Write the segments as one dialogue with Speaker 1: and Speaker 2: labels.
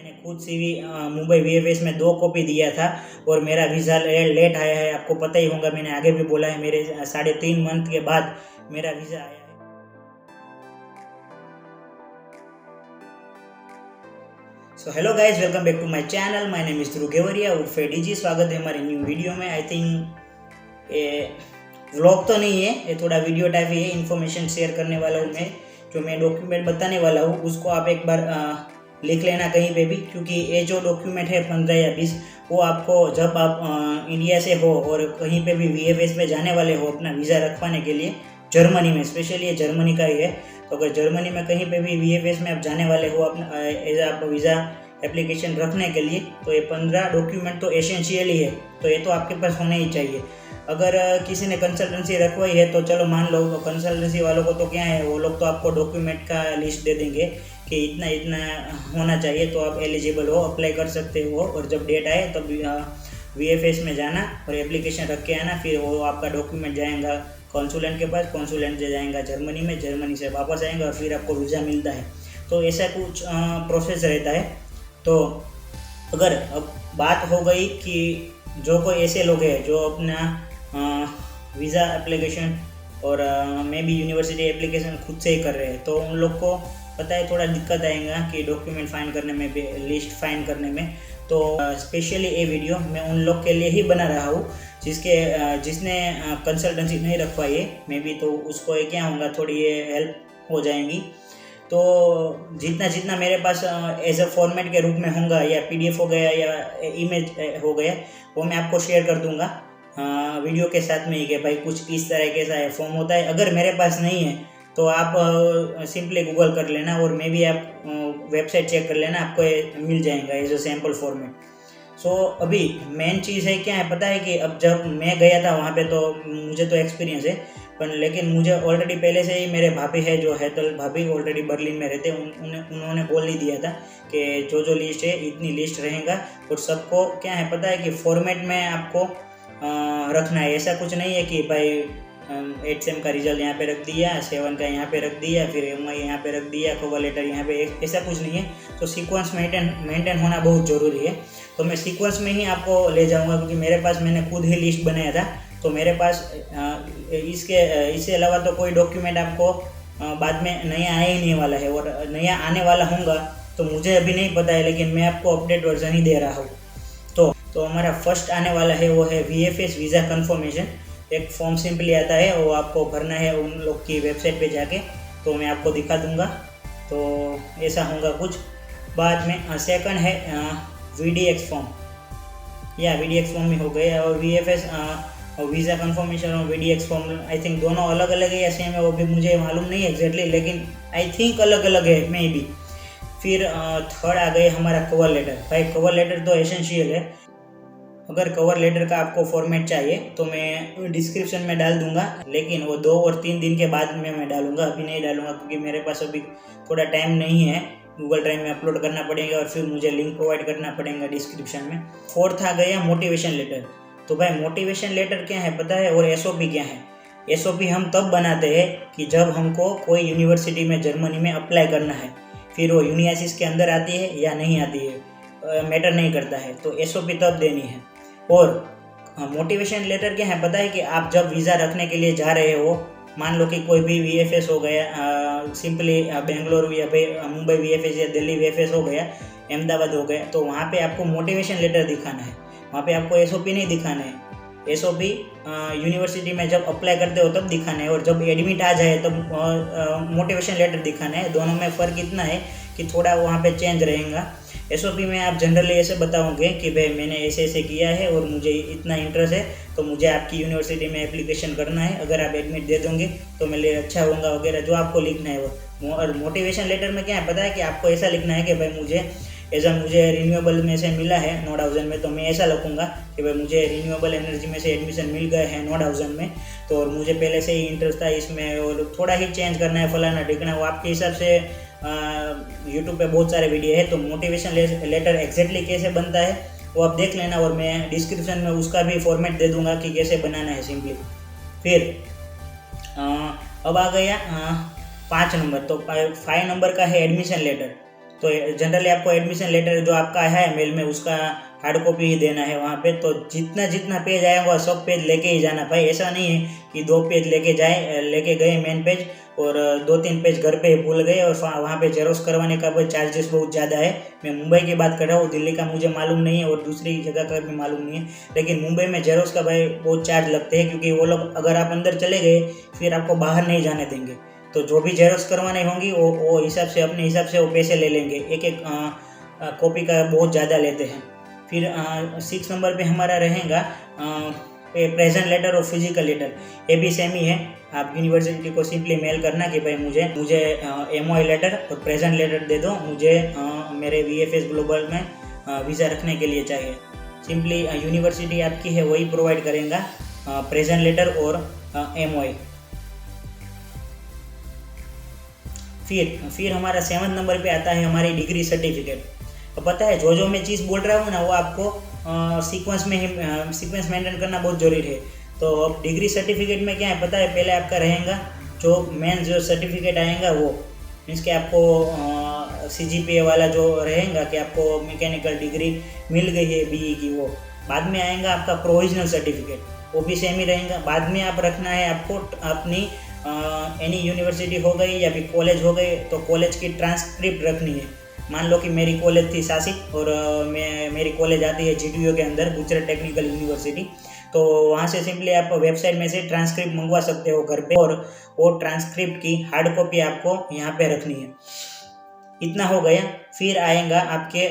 Speaker 1: मैंने खुद CV Mumbai VFS में 2 कॉपी दिया था और मेरा वीज़ा लेट आया है। आपको पता ही होगा, मैंने आगे भी बोला है, मेरे 3.5 मंथ के बाद मेरा वीज़ा आया है। So hello guys, welcome back to my channel. My name is Dhruv Gevariya उर्फे डीजी। स्वागत है हमारे न्यू वीडियो में। आई थिंक ये व्लॉग तो नहीं है, ये थोड़ा वीडियो टाइप ही है। इन्फॉर्मेशन शेयर करने वाला हूँ मैं, जो मैं डॉक्यूमेंट बताने वाला हूँ उसको आप एक बार लिख लेना कहीं पे भी, क्योंकि ये जो डॉक्यूमेंट है 15 या 20 वो आपको जब आप इंडिया से हो और कहीं पे भी वीएफएस पे जाने वाले हो अपना वीज़ा रखवाने के लिए, जर्मनी में स्पेशली, ये जर्मनी का ही है। तो अगर जर्मनी में कहीं पे भी वीएफएस में आप जाने वाले हो अपना एज आप वीज़ा एप्लीकेशन रखने के लिए, तो ये 15 डॉक्यूमेंट तो एसेंशियल ही है, तो ये तो आपके पास होने ही चाहिए। अगर किसी ने कंसल्टेंसी रखवाई है तो चलो मान लो, तो कंसल्टेंसी वालों को तो क्या है, वो लोग तो आपको डॉक्यूमेंट का लिस्ट दे देंगे कि इतना इतना होना चाहिए, तो आप एलिजिबल हो, अप्लाई कर सकते हो। और जब डेट आए तब वीएफएस में जाना और एप्लीकेशन रख के आना, फिर वो आपका डॉक्यूमेंट जाएगा कॉन्सुलेंट के पास, कॉन्सुलेंट से जाएगा जर्मनी में, जर्मनी से वापस आएगा और फिर आपको वीज़ा मिलता है। तो ऐसा कुछ प्रोसेस रहता है। तो अगर अब बात हो गई कि जो कोई ऐसे लोग हैं जो अपना वीज़ा एप्लीकेशन और मे बी यूनिवर्सिटी एप्लीकेशन खुद से ही कर रहे हैं, तो उन लोग को पता है थोड़ा दिक्कत आएगा कि डॉक्यूमेंट फाइन करने में भी, लिस्ट फाइन करने में। तो स्पेशली ये वीडियो मैं उन लोग के लिए ही बना रहा हूँ जिसने कंसल्टेंसी नहीं रखवाई है मे बी, तो उसको ये क्या होगा, थोड़ी ये हेल्प हो जाएंगी। तो जितना जितना मेरे पास एज अ फॉर्मेट के रूप में होगा, या पीडीएफ हो गया या इमेज हो गया, वो मैं आपको शेयर कर दूंगा वीडियो के साथ में ही कि भाई कुछ इस तरह के सा फॉर्म होता है। अगर मेरे पास नहीं है तो आप सिंपली गूगल कर लेना और मे भी आप वेबसाइट चेक कर लेना, आपको मिल जाएगा एज अ सैम्पल फॉर्मेट। सो अभी मेन चीज़ है क्या है पता है कि अब जब मैं गया था वहाँ पे, तो मुझे तो एक्सपीरियंस है, पर लेकिन मुझे ऑलरेडी पहले से ही मेरे भाभी है जो है, तो भाभी ऑलरेडी बर्लिन में रहते, उन्होंने बोल ही दिया था कि जो लिस्ट है इतनी लिस्ट रहेगा और सबको क्या है पता है कि फॉर्मेट में आपको रखना है। ऐसा कुछ नहीं है कि भाई 8 सेम का रिजल्ट यहाँ पे रख दिया, 7 का यहाँ पे रख दिया, फिर MI यहाँ पे रख दिया, कवर लेटर यहाँ पे, ऐसा कुछ नहीं है। तो सीक्वेंस मेंटेन होना बहुत ज़रूरी है। तो मैं सीक्वेंस में ही आपको ले जाऊँगा, क्योंकि मेरे पास मैंने खुद ही लिस्ट बनाया था, तो मेरे पास इससे अलावा तो कोई डॉक्यूमेंट आपको बाद में नया आने ही नहीं वाला है, और नया आने वाला होगा तो मुझे अभी नहीं पता है, लेकिन मैं आपको अपडेट वर्जन ही दे रहा हूँ। तो हमारा फर्स्ट आने वाला है वो है वीएफएस वीज़ा कन्फर्मेशन। एक फॉर्म सिंपली आता है, वो आपको भरना है उन लोग की वेबसाइट पे जाके, तो मैं आपको दिखा दूंगा। तो ऐसा होगा कुछ। बाद में सेकंड है VDX फॉर्म, या VDX फॉर्म ही हो गया, और VFS और वीज़ा कन्फर्मेशन और VDX फॉर्म आई थिंक दोनों अलग अलग है या सेम है, वो भी मुझे मालूम नहीं है एग्जैक्टली, लेकिन आई थिंक अलग अलग है मे बी। फिर थर्ड आ गए हमारा कवर लेटर। भाई कवर लेटर तो एसेंशियल है। अगर कवर लेटर का आपको फॉर्मेट चाहिए तो मैं डिस्क्रिप्शन में डाल दूंगा, लेकिन वो 2 और 3 दिन के बाद में मैं डालूंगा, अभी नहीं डालूंगा, क्योंकि मेरे पास अभी थोड़ा टाइम नहीं है। गूगल ड्राइव में अपलोड करना पड़ेगा और फिर मुझे लिंक प्रोवाइड करना पड़ेगा डिस्क्रिप्शन में। फोर्थ आ गया मोटिवेशन लेटर। तो भाई मोटिवेशन लेटर क्या है पता है, और SOP क्या है। SOP हम तब बनाते हैं कि जब हमको कोई यूनिवर्सिटी में जर्मनी में अप्लाई करना है, फिर वो यूनियासिस के अंदर आती है या नहीं आती है मैटर नहीं करता है, तो SOP तब देनी है। और मोटिवेशन लेटर क्या है पता है कि आप जब वीज़ा रखने के लिए जा रहे हो, मान लो कि कोई भी VFS हो गया, सिंपली बेंगलुरु या मुंबई VFS या दिल्ली VFS हो गया, अहमदाबाद हो गया, तो वहाँ पे आपको मोटिवेशन लेटर दिखाना है, वहाँ पे आपको SOP नहीं दिखाना है। SOP यूनिवर्सिटी में जब अप्लाई करते हो तब दिखाना है, और जब एडमिट आ जाए तब मोटिवेशन लेटर दिखाना है। दोनों में फ़र्क इतना है कि थोड़ा वहाँ पे चेंज रहेगा। SOP में आप जनरली ऐसे बताओगे कि भाई मैंने ऐसे ऐसे किया है और मुझे इतना इंटरेस्ट है, तो मुझे आपकी यूनिवर्सिटी में एप्लीकेशन करना है, अगर आप एडमिट दे दोगे तो मेरे लिए अच्छा होगा वगैरह, जो आपको लिखना है वो। और मोटिवेशन लेटर में क्या है पता है कि आपको ऐसा लिखना है कि भाई मुझे रिन्यूएबल में से मिला है नोड हाउसन में, तो मैं ऐसा लिखूँगा कि भाई मुझे रिन्यूएबल एनर्जी में से एडमिशन मिल गया है नोड हाउसन में, तो और मुझे पहले से ही इंटरेस्ट था इसमें, और थोड़ा ही चेंज करना है फलाना ठिकाना, वो आपके हिसाब से यूट्यूब पे बहुत सारे वीडियो है। तो मोटिवेशन लेटर एग्जैक्टली कैसे बनता है वो आप देख लेना, और मैं डिस्क्रिप्शन में उसका भी फॉर्मेट दे दूंगा कि कैसे बनाना है सिंपली। फिर अब आ गया 5 नंबर। तो 5 नंबर का है एडमिशन लेटर। तो जनरली आपको एडमिशन लेटर जो आपका है मेल में उसका हार्ड कॉपी ही देना है वहाँ पे। तो जितना पेज आएगा सब पेज लेके ही जाना भाई। ऐसा नहीं है कि 2 पेज लेके गए मेन पेज और 2-3 पेज घर पे भूल गए और वहाँ पे जेरोक्स करवाने का भाई चार्जेस बहुत ज़्यादा है। मैं मुंबई की बात कर रहा हूँ, दिल्ली का मुझे मालूम नहीं है और दूसरी जगह का भी मालूम नहीं है, लेकिन मुंबई में जेरोक्स का भाई बहुत चार्ज लगते हैं, क्योंकि वो लोग अगर आप अंदर चले गए फिर आपको बाहर नहीं जाने देंगे। तो जो भी जेरोक्स करवानी होंगी वो हिसाब से अपने हिसाब से वो पैसे ले लेंगे, एक कॉपी का बहुत ज़्यादा लेते हैं। फिर 6 नंबर पे हमारा रहेगा प्रेजेंट लेटर और फिजिकल लेटर। ये भी सेम ही है। आप यूनिवर्सिटी को सिंपली मेल करना कि भाई मुझे MOI लेटर और प्रेजेंट लेटर दे दो, मुझे मेरे VFS ग्लोबल में वीज़ा रखने के लिए चाहिए। सिंपली यूनिवर्सिटी आपकी है वही प्रोवाइड करेगा प्रेजेंट लेटर और MOI। फिर हमारा 7 नंबर पे आता है हमारी डिग्री सर्टिफिकेट। तो पता है जो मैं चीज़ बोल रहा हूँ ना वो आपको सीक्वेंस मेंटेन करना बहुत ज़रूरी है। तो अब डिग्री सर्टिफिकेट में क्या है पता है, पहले आपका रहेगा जो सर्टिफिकेट आएगा वो मीन्स कि आपको CGPA वाला जो रहेगा कि आपको मैकेनिकल डिग्री मिल गई है BE की, वो बाद में आएगा आपका प्रोविजनल सर्टिफिकेट, वो भी सेम ही रहेगा। बाद में आप रखना है आपको अपनी एनी यूनिवर्सिटी हो गई या फिर कॉलेज हो गए तो कॉलेज की ट्रांसक्रिप्ट रखनी है। मान लो कि मेरी कॉलेज थी सासिक और मेरी कॉलेज आती है GTU के अंदर, गुजरात टेक्निकल यूनिवर्सिटी। तो वहाँ से सिंपली आप वेबसाइट में से ट्रांसक्रिप्ट मंगवा सकते हो घर पे, और वो ट्रांसक्रिप्ट की हार्ड कॉपी आपको यहाँ पे रखनी है। इतना हो गया। फिर आएगा आपके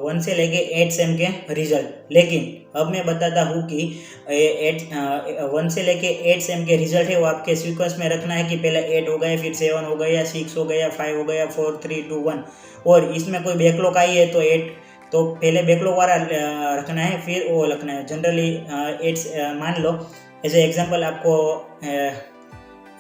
Speaker 1: 1 से लेके 8 सेम के रिजल्ट। लेकिन अब मैं बताता हूँ कि 1 से लेके 8 सेम के रिजल्ट है वो आपके सीक्वेंस में रखना है कि पहले 8 हो गए, फिर 7 हो गया, 6 हो गया, 5 हो गया, 4 3 2 1। और इसमें कोई बैकलॉग आई है तो 8 तो पहले बैकलॉग वाला रखना है, फिर वो रखना है। जनरली 8 मान लो एज ए एग्जाम्पल आपको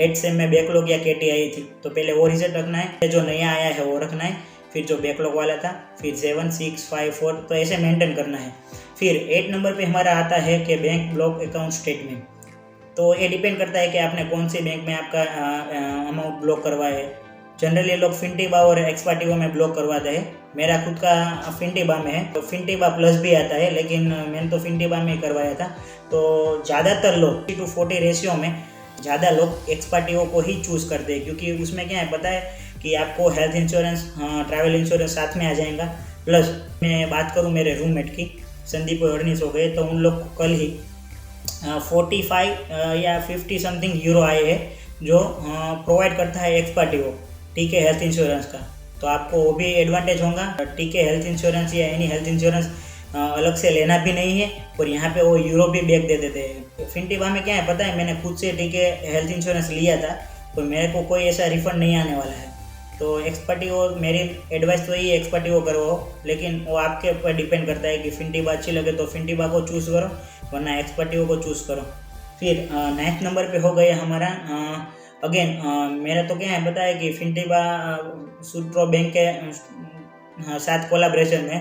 Speaker 1: 8 सेम में बैकलॉग या KT आई थी तो पहले वो रिजल्ट रखना है, जो नया आया है वो रखना है, फिर जो बैकलॉग वाला था, फिर 7 6 5 4, तो ऐसे मेंटेन करना है। फिर 8 नंबर पे हमारा आता है कि बैंक ब्लॉक अकाउंट स्टेटमेंट। तो ये डिपेंड करता है कि आपने कौन से बैंक में आपका अमाउंट ब्लॉक करवाया है। जनरली लोग फिनटिबा और एक्सपार्टिबा में ब्लॉक करवाते हैं। मेरा खुद का फिनटिबा में है, तो फिनटिबा प्लस भी आता है, लेकिन मैंने तो फिनटिबा में ही करवाया था। तो ज़्यादातर लोग 60-40 रेशियो में ज़्यादा लोग एक्सपार्टिबा को ही चूज़ करते हैं, क्योंकि उसमें क्या है पता है कि आपको हेल्थ इंश्योरेंस, ट्रैवल इंश्योरेंस साथ में आ जाएगा। प्लस मैं बात करूँ मेरे रूममेट की, संदीप और हरनीश हो गए, तो उन लोग को कल ही 45 या 50 समथिंग यूरो आए हैं जो प्रोवाइड करता है एक्सपार्टिबा, ठीक है, हेल्थ इंश्योरेंस का। तो आपको वो भी एडवांटेज होगा। ठीक है, हेल्थ इंश्योरेंस या एनी हेल्थ इंश्योरेंस अलग से लेना भी नहीं है, और यहाँ पे वो यूरो भी बैक दे देते हैं। फिनटिबा में क्या है पता है, मैंने खुद से ठीक है हेल्थ इंश्योरेंस लिया था, तो मेरे को कोई ऐसा रिफंड नहीं आने वाला है। तो एक्सपार्टिबा, मेरी एडवाइस तो यही है एक्सपार्टिबा करवाओ, लेकिन वो आपके ऊपर डिपेंड करता है कि फिनटिबा अच्छी लगे तो फिनटिबा को चूज़ करो, वरना एक्सपार्टिबा को चूज़ करो। फिर 9th नंबर पे हो गया हमारा अगेन मेरा तो क्या है पता है कि फिनटिबा सूट्रो बैंक के साथ कोलाब्रेशन में,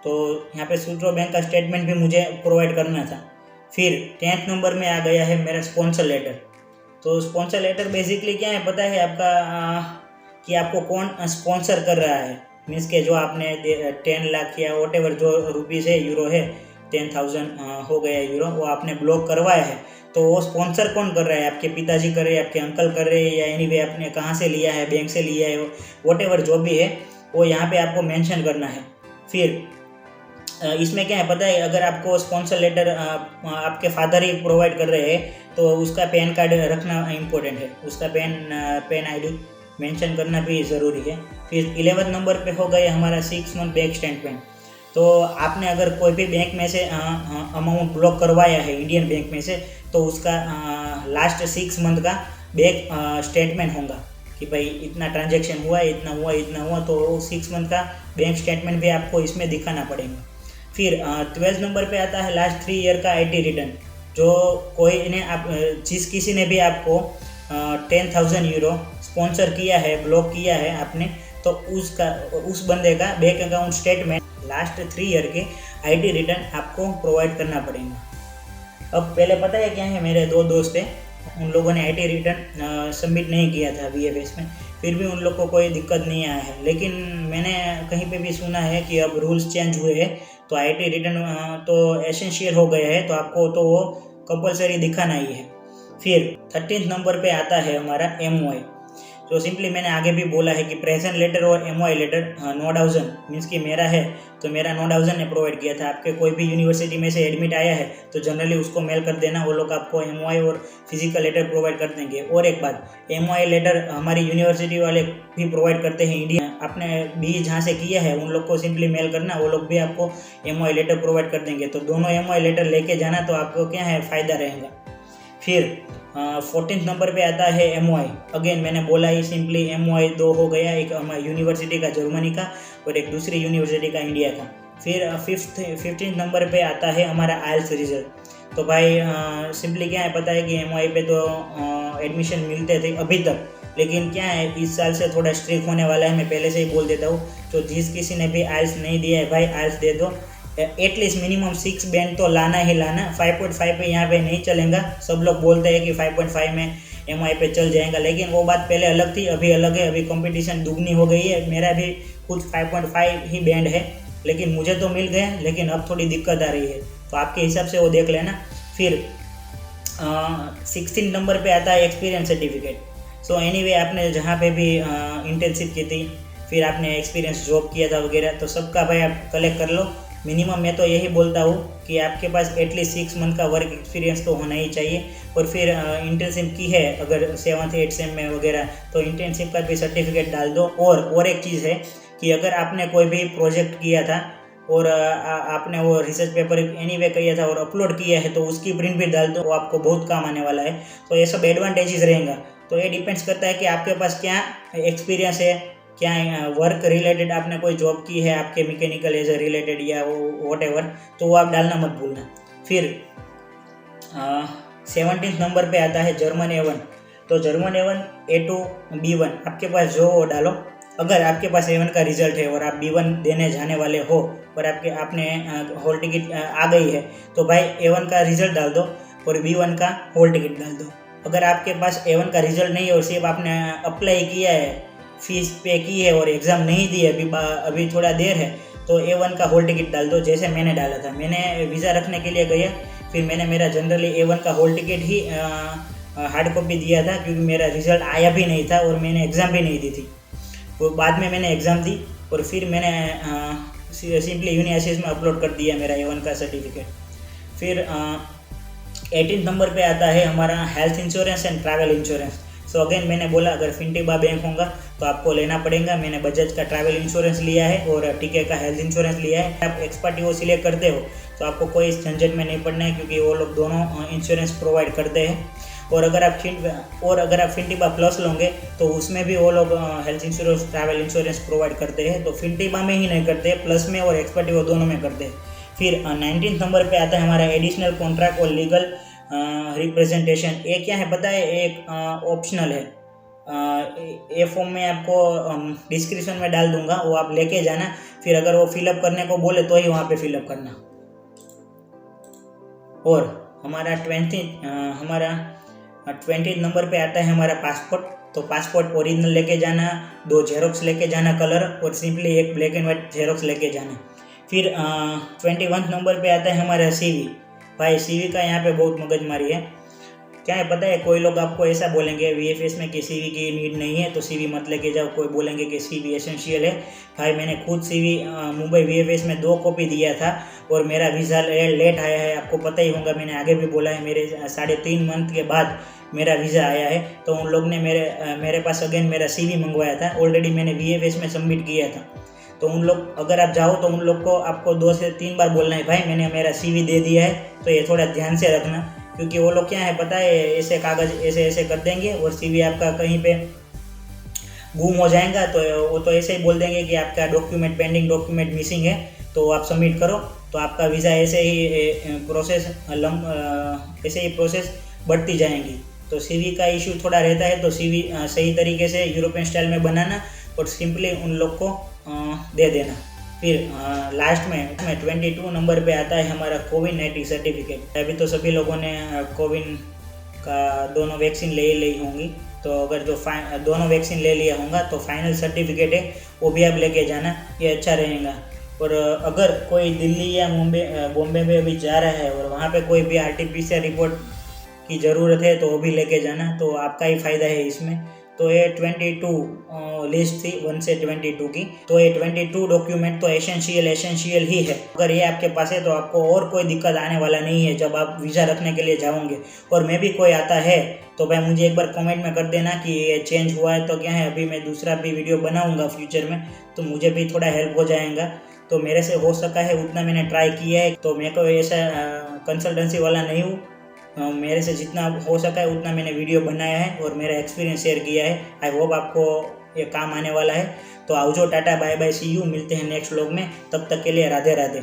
Speaker 1: तो यहाँ पे सूट्रो बैंक का स्टेटमेंट भी मुझे प्रोवाइड करना था। फिर 10th नंबर में आ गया है मेरा स्पॉन्सर लेटर। तो स्पॉन्सर लेटर बेसिकली क्या है पता है आपका कि आपको कौन स्पॉन्सर कर रहा है, मीन्स के जो आपने 10 लाख या वॉट एवर जो रुपीज़ है, यूरो है, 10,000 हो गया यूरो, वो आपने ब्लॉक करवाया है। तो वो स्पॉन्सर कौन कर रहा है, आपके पिताजी कर रहे हैं, आपके अंकल कर रहे हैं, या एनीवे आपने कहाँ से लिया है, बैंक से लिया है, वॉट एवर जो भी है वो यहाँ पे आपको मेंशन करना है। फिर इसमें क्या है पता है, अगर आपको स्पॉन्सर लेटर आपके फादर ही प्रोवाइड कर रहे हैं तो उसका पैन कार्ड रखना इम्पोर्टेंट है, उसका पैन ID मेंशन करना भी ज़रूरी है। फिर 11th नंबर पे हो गया हमारा 6 मंथ बैंक स्टेटमेंट। तो आपने अगर कोई भी बैंक में से अमाउंट ब्लॉक करवाया है इंडियन बैंक में से, तो उसका लास्ट 6 मंथ का बैंक स्टेटमेंट होगा कि भाई इतना ट्रांजैक्शन हुआ, इतना हुआ, इतना हुआ, तो 6 मंथ का बैंक स्टेटमेंट भी आपको इसमें दिखाना पड़ेगा। फिर 12th नंबर पे आता है लास्ट 3 ईयर का IT रिटर्न। जो कोई ने आप जिस किसी ने भी आपको 10,000 यूरो स्पॉन्सर किया है, ब्लॉक किया है आपने, तो उस बंदे का bank account statement last 3 year के IT रिटर्न आपको प्रोवाइड करना पड़ेगा। अब पहले पता है क्या है, मेरे 2 दोस्त हैं, उन लोगों ने IT रिटर्न सबमिट नहीं किया था VFS में, फिर भी उन लोग को कोई दिक्कत नहीं आया है। लेकिन मैंने कहीं पे भी सुना है कि अब रूल्स चेंज हुए हैं, तो आईटी रिटर्न तो एसेंशियल हो गया है, तो आपको तो वो कंपलसरी दिखाना ही है। फिर 13 नंबर पे आता है हमारा MOI। तो सिंपली मैंने आगे भी बोला है कि प्रेजेंट लेटर और MOI लेटर नोडाउजन मीन्स कि मेरा है, तो मेरा नोडाउजन ने प्रोवाइड किया था। आपके कोई भी यूनिवर्सिटी में से एडमिट आया है तो जनरली उसको मेल कर देना, वो लोग आपको MOI और फिजिकल लेटर प्रोवाइड कर देंगे। और एक बात, MOI लेटर हमारी यूनिवर्सिटी वाले भी प्रोवाइड करते हैं। इंडिया आपने भी जहाँ से किया है उन लोग को सिंपली मेल करना, वो लोग भी आपको MOI लेटर प्रोवाइड कर देंगे। तो दोनों MOI लेटर लेके जाना, तो आपको क्या है फ़ायदा रहेगा। फिर 14 नंबर पे आता है MOI। अगेन मैंने बोला ही सिंपली MOI 2 हो गया, एक हमारी यूनिवर्सिटी का जर्मनी का और एक दूसरी यूनिवर्सिटी का इंडिया का। फिर 15 नंबर पे आता है हमारा IELTS रिजल्ट। तो भाई सिंपली क्या है पता है कि MOI पे तो एडमिशन मिलते थे अभी तक, लेकिन क्या है इस साल से थोड़ा स्ट्रिक्ट होने वाला है। मैं पहले से ही बोल देता हूँ, तो जिस किसी ने भी IELTS नहीं दिया है भाई IELTS दे दो। एटलीस्ट मिनिमम 6 बैंड तो लाना ही लाना। 5.5 पे यहाँ पे नहीं चलेगा। सब लोग बोलते हैं कि 5.5 में MOI पे चल जाएगा, लेकिन वो बात पहले अलग थी, अभी अलग है। अभी कंपटीशन दुगनी हो गई है। मेरा भी खुद 5.5 ही बैंड है, लेकिन मुझे तो मिल गया, लेकिन अब थोड़ी दिक्कत आ रही है, तो आपके हिसाब से वो देख लेना। फिर 16 नंबर पे आता है एक्सपीरियंस सर्टिफिकेट। सो एनीवे आपने जहाँ पे भी इंटर्नशिप की थी, फिर आपने एक्सपीरियंस जॉब किया था वगैरह, तो सबका भाई आप कलेक्ट कर लो। मिनिमम मैं तो यही बोलता हूँ कि आपके पास एटलीस्ट 6 मंथ का वर्क एक्सपीरियंस तो होना ही चाहिए। और फिर इंटर्नशिप की है अगर 7th 8th सेम में वगैरह, तो इंटर्नशिप का भी सर्टिफिकेट डाल दो। और एक चीज़ है कि अगर आपने कोई भी प्रोजेक्ट किया था और आपने वो रिसर्च पेपर एनीवे किया था और अपलोड किया है, तो उसकी प्रिंट भी डाल दो, वो आपको बहुत काम आने वाला है। तो ये सब एडवांटेजेस रहेगा। तो ये डिपेंड्स करता है कि आपके पास क्या एक्सपीरियंस है, क्या वर्क रिलेटेड आपने कोई जॉब की है आपके मैकेनिकल एज रिलेटेड या वॉट एवर, तो वो आप डालना मत भूलना। फिर 17 नंबर पे आता है जर्मन A1। तो जर्मन A1 A2 B1 आपके पास जो वो डालो। अगर आपके पास A1 का रिजल्ट है और आप B1 देने जाने वाले हो और आपने हॉल टिकट आ गई है, तो भाई A1 का रिजल्ट डाल दो और B1 का हॉल टिकट डाल दो। अगर आपके पास A1 का रिजल्ट नहीं है और सिर्फ आपने अप्लाई किया है, फीस पे की है और एग्ज़ाम नहीं दी है, अभी थोड़ा देर है, तो A1 का हॉल टिकट डाल दो, जैसे मैंने डाला था। मैंने वीज़ा रखने के लिए गया, फिर मैंने मेरा जनरली A1 का हॉल टिकट ही हार्ड कॉपी दिया था, क्योंकि मेरा रिज़ल्ट आया भी नहीं था और मैंने एग्ज़ाम भी नहीं दी थी। वो बाद में मैंने एग्ज़ाम दी और फिर मैंने सिंपली यूनिवर्सिटी में अपलोड कर दिया मेरा A1 का सर्टिफिकेट। फिर 18 नंबर पे आता है हमारा health insurance and travel insurance. So again मैंने बोला अगर फिनटेबा बैंक होगा तो आपको लेना पड़ेगा। मैंने बजाज का ट्रैवल इंश्योरेंस लिया है और टीके का हेल्थ इंश्योरेंस लिया है। आप एक्सपर्ट वो सिलेक्ट करते हो तो आपको कोई इस झंझट में नहीं पड़ना है, क्योंकि वो लोग दोनों इंश्योरेंस प्रोवाइड करते हैं। और अगर आप फिनटेबा प्लस लोगे तो उसमें भी वो लोग health insurance travel insurance provide करते हैं। तो फिनटेबा में ही नहीं करते, प्लस में और एक्सपर्ट वो दोनों में करते हैं। फिर 19 नंबर पे आता है हमारा एडिशनल कॉन्ट्रैक्ट और लीगल रिप्रेजेंटेशन। ये क्या है पता है, एक ऑप्शनल है। ये फॉर्म में आपको डिस्क्रिप्शन में डाल दूंगा, वो आप लेके जाना। फिर अगर वो फिलअप करने को बोले तो ही वहाँ पे फिलअप करना। और हमारा 20 नंबर पे आता है हमारा पासपोर्ट। तो पासपोर्ट ओरिजिनल लेके जाना, 2 जेरोक्स लेके जाना कलर, और सिंपली एक ब्लैक एंड वाइट जेरोक्स लेके जाना। फिर 21 नंबर पे आता है हमारा CV। भाई CV का यहाँ पे बहुत मगजमारी है। क्या है पता है, कोई लोग आपको ऐसा बोलेंगे VFS में कि CV की नीड नहीं है तो CV मत लेके जाओ। कोई बोलेंगे कि CV एसेंशियल है। भाई मैंने खुद CV मुंबई VFS में 2 कॉपी दिया था और मेरा वीज़ा लेट आया है। आपको पता ही होगा, मैंने आगे भी बोला है, मेरे 3.5 मंथ के बाद मेरा वीज़ा आया है। तो उन लोग ने मेरे पास अगेन मेरा CV मंगवाया था। ऑलरेडी मैंने VFS में सबमिट किया था। तो उन लोग अगर आप जाओ तो उन लोग को आपको 2 से 3 बार बोलना है, भाई मैंने मेरा CV दे दिया है। तो ये थोड़ा ध्यान से रखना, क्योंकि वो लोग क्या है पता है, ऐसे कागज़ ऐसे कर देंगे और CV आपका कहीं पे गुम हो जाएगा। तो वो तो ऐसे ही बोल देंगे कि आपका डॉक्यूमेंट पेंडिंग, डॉक्यूमेंट मिसिंग है, तो आप सबमिट करो। तो आपका वीज़ा ऐसे ही प्रोसेस बढ़ती जाएंगी। तो CV का इशू थोड़ा रहता है। तो CV सही तरीके से यूरोपियन स्टाइल में बनाना और सिंपली उन लोग को दे देना। फिर लास्ट में 22 नंबर पे आता है हमारा कोविड-19 सर्टिफिकेट। अभी तो सभी लोगों ने कोविन का दोनों वैक्सीन ले ली होंगी, तो अगर जो दोनों वैक्सीन ले लिया होगा तो फाइनल सर्टिफिकेट है वो भी आप लेके जाना, ये अच्छा रहेगा। और अगर कोई दिल्ली या बॉम्बे में अभी जा रहा है और वहाँ पे कोई भी RT-PCR रिपोर्ट की ज़रूरत है तो वो भी लेके जाना, तो आपका ही फ़ायदा है इसमें। तो ये 22 लिस्ट थी 1 से 22 की, तो ये 22 डॉक्यूमेंट तो एसेंशियल ही है। अगर ये आपके पास है तो आपको और कोई दिक्कत आने वाला नहीं है जब आप वीज़ा रखने के लिए जाओगे। और मैं भी कोई आता है तो भाई मुझे एक बार कमेंट में कर देना कि ये चेंज हुआ है तो क्या है। अभी मैं दूसरा भी वीडियो बनाऊंगा फ्यूचर में, तो मुझे भी थोड़ा हेल्प हो जाएगा। तो मेरे से हो सका है उतना मैंने ट्राई किया है, तो मैं कोई ऐसा कंसल्टेंसी वाला नहीं हूँ। मेरे से जितना हो सका है उतना मैंने वीडियो बनाया है और मेरा एक्सपीरियंस शेयर किया है। आई होप आपको ये काम आने वाला है। तो आओ, tata bye bye, see you, मिलते हैं नेक्स्ट व्लॉग में। तब तक के लिए राधे राधे।